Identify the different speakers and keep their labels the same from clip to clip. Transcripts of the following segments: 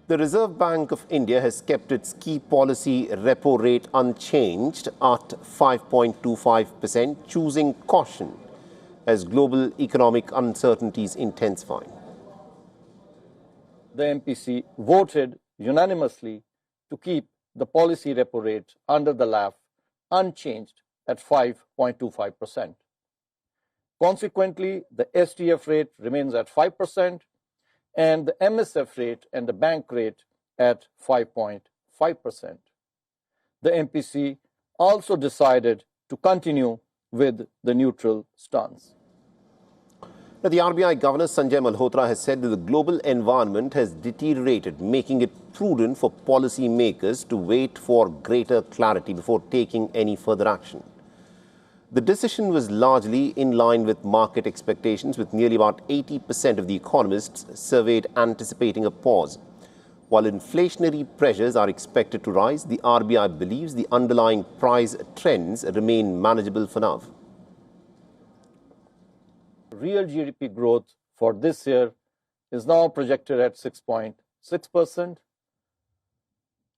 Speaker 1: The Reserve Bank of India has kept its key policy repo rate unchanged at 5.25%, choosing caution as global economic uncertainties intensify.
Speaker 2: The MPC voted unanimously to keep the policy repo rate under the LAF unchanged at 5.25%. Consequently, the STF rate remains at 5% and the MSF rate and the bank rate at 5.5%. The MPC also decided to continue with the neutral stance.
Speaker 1: Now, the RBI Governor Sanjay Malhotra has said that the global environment has deteriorated, making it prudent for policymakers to wait for greater clarity before taking any further action. The decision was largely in line with market expectations, with nearly about 80% of the economists surveyed anticipating a pause. While inflationary pressures are expected to rise, the RBI believes the underlying price trends remain manageable for now.
Speaker 2: Real GDP growth for this year is now projected at 6.6%.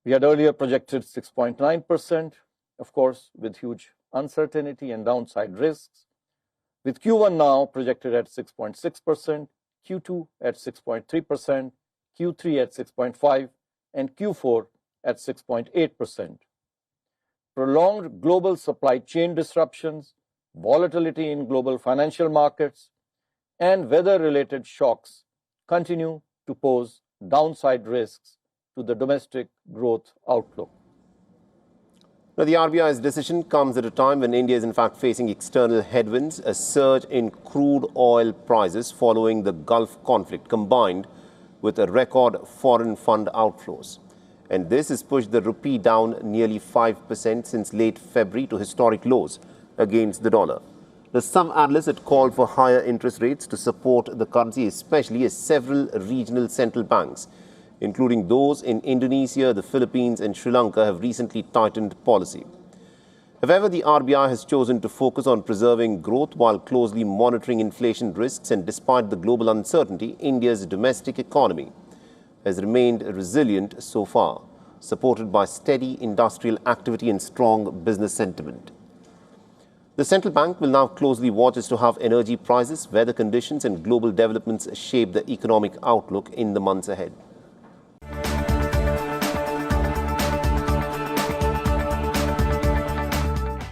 Speaker 2: We had earlier projected 6.9%, of course, with huge uncertainty and downside risks, with Q1 now projected at 6.6%, Q2 at 6.3%, Q3 at 6.5%, and Q4 at 6.8%. Prolonged global supply chain disruptions, volatility in global financial markets, and weather-related shocks continue to pose downside risks to the domestic growth outlook.
Speaker 1: Now, the RBI's decision comes at a time when India is in fact facing external headwinds, a surge in crude oil prices following the Gulf conflict, combined with a record foreign fund outflows. And this has pushed the rupee down nearly 5% since late February to historic lows against the dollar. Now, some analysts had called for higher interest rates to support the currency, especially as several regional central banks, including those in Indonesia, the Philippines and Sri Lanka, have recently tightened policy. However, the RBI has chosen to focus on preserving growth while closely monitoring inflation risks, and despite the global uncertainty, India's domestic economy has remained resilient so far, supported by steady industrial activity and strong business sentiment. The central bank will now closely watch as to how energy prices, weather conditions and global developments shape the economic outlook in the months ahead.